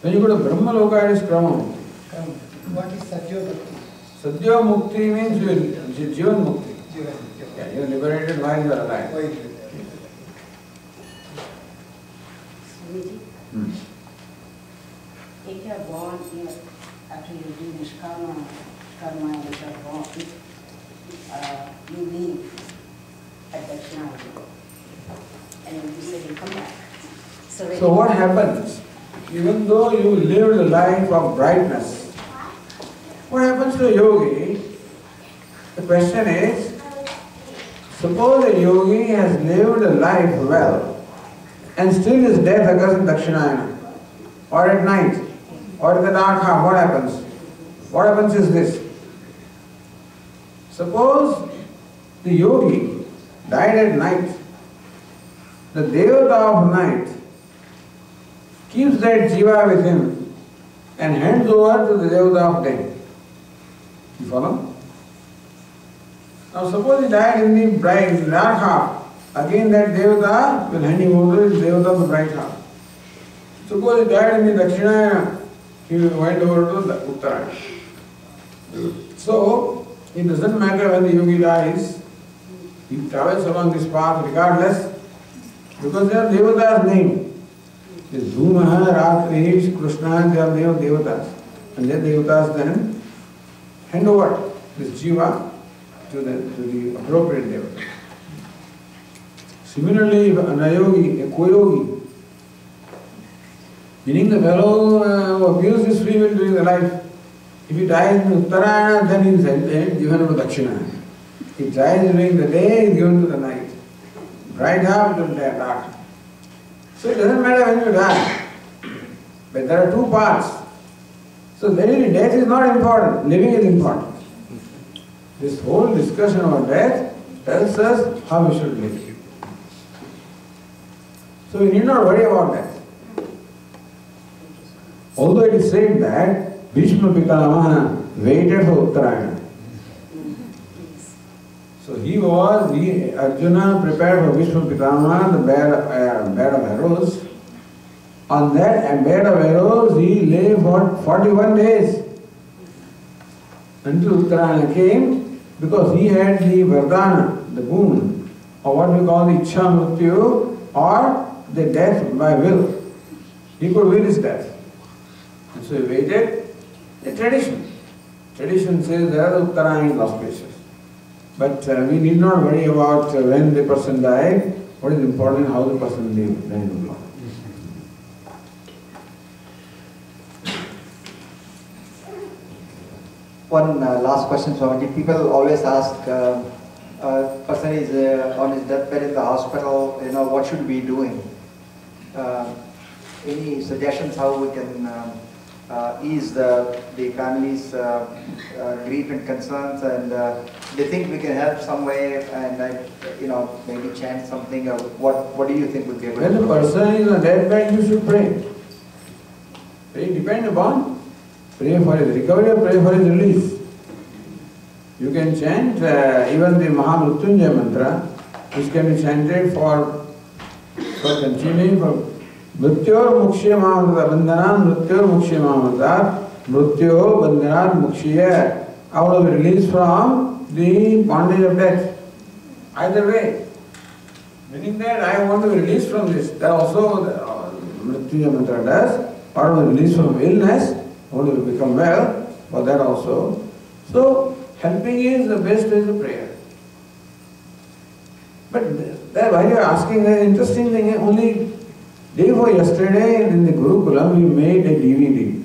When you go to Brahma Loka, it is Krama Mukti. What is Sadhya Mukti? Sadhya Mukti means Jivan Mukti. Yeah, you are liberated while you are alive. Swamiji, if you are born here, after you do Nishkama karma and you are born, you leave at Dakshinayana and you say you come back. So what happens? Even though you live the life of brightness, what happens to a yogi? The question is, suppose a yogi has lived a life well and still his death occurs in Dakshinayana or at night or in the dark half, what happens? What happens is this. Suppose the yogi died at night, the Devata of night keeps that jiva with him and hands over to the Devata of day. You follow? Now suppose he died in the bright, dark half, again that Devata will hand him over to the Devata of the bright half. Suppose he died in the Dakshinayana, he went over to the Uttarayana. So, it doesn't matter when the yogi dies, he travels along this path regardless, because they are Devata's name. This Bhrama, Ratri, Krishna, they are Devatas. And their Devatas then hand over this jiva to the appropriate Devata. Similarly, if an ayogi, a koyogi, meaning the fellow who abused his free will during the life, if he dies in Uttarayana, then he is given to Dakshinayana. If he dies during the day, he is given to the night. Bright half to the dark. So it doesn't matter when you die. But there are two parts. So really death is not important, living is important. This whole discussion about death tells us how we should live. So we need not worry about that. Although it is said that Bhishma Pitamaha waited for Uttarayana. So Arjuna prepared for Bhishma Pitamaha the bed of arrows. On that bed of arrows he lay for 41 days until Uttarayana came, because he had the Vardhana, the boon, or what we call the Ichha Mrityu, or the death by will. He could will his death. And so he waited. The tradition. Tradition says that the Uttarayana is auspicious. But we need not worry about when the person died. What is important is how the person lived. That is important. One last question, Swamiji. People always ask, person is on his deathbed in the hospital, what should we be doing? Any suggestions how we can ease the family's grief and concerns, and they think we can help some way, and maybe chant something. What do you think would be a good? When the person is on deathbed, you should pray. Pray depend upon pray for his recovery or pray for his release. You can chant even the Mahamrutyunjaya mantra, which can be chanted for continuing for Mrityor Mukshya Mahamrita Bandhanam Mrityor Mukshya Mahamrita Mrityo Bandhanam Mukshya. I want to be released from the bondage of death. Either way. Meaning that I want to be released from this. That also the Mrityunjaya mantra does. I want to be released from illness. I want to become well. For that also. So helping is the best is the prayer. But while you are asking, the interesting thing is only day before yesterday in the Gurukulam we made a DVD.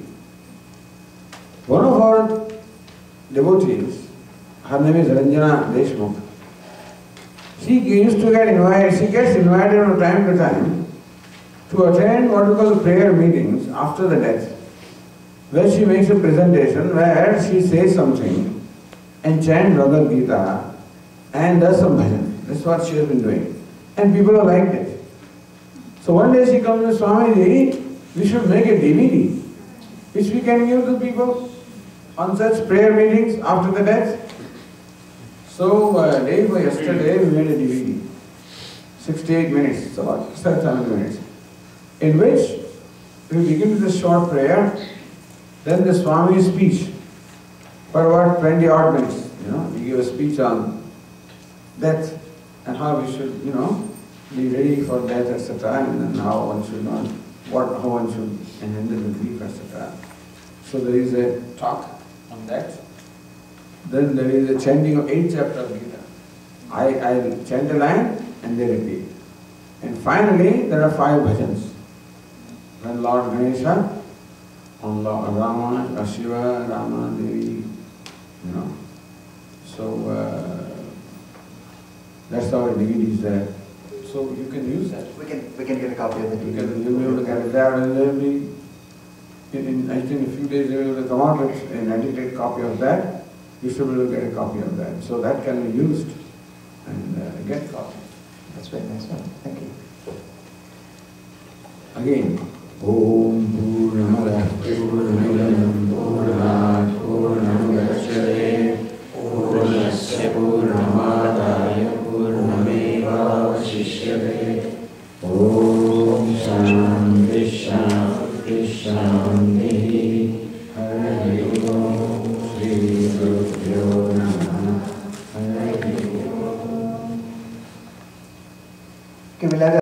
One of our devotees, her name is Ranjana Deshmukh. She used to get invited, she gets invited from time to time to attend what we call the prayer meetings after the death, where she makes a presentation where she says something and chants Bhagavad Gita and does some bhajan. That's what she has been doing. And people have liked it. So one day she comes to Swamiji, we should make a DVD which we can give to people on such prayer meetings after the death. So day before yesterday we made a DVD, 68 minutes, about 7 minutes, in which We begin with a short prayer, then the Swami's speech for about 20 odd minutes. We give a speech on death and how we should, be ready for death, etc. And then how one should not, how one should handle the grief, etc. So there is a talk on that. Then there is a chanting of 8 chapters of Gita. I chant a line and they repeat. And finally, there are 5 bhajans. When Lord Ganesha, on Lord Bhrama, Shiva, Rama, Devi, So that's how the DVD is there. So you can use that. We can get a copy of the DVD. You'll be able to get it there, and there will be, I think a few days they will come out with an edited copy of that. You should be able to get a copy of that. So that can be used and get copy. That's very nice one. Thank you. Again, Om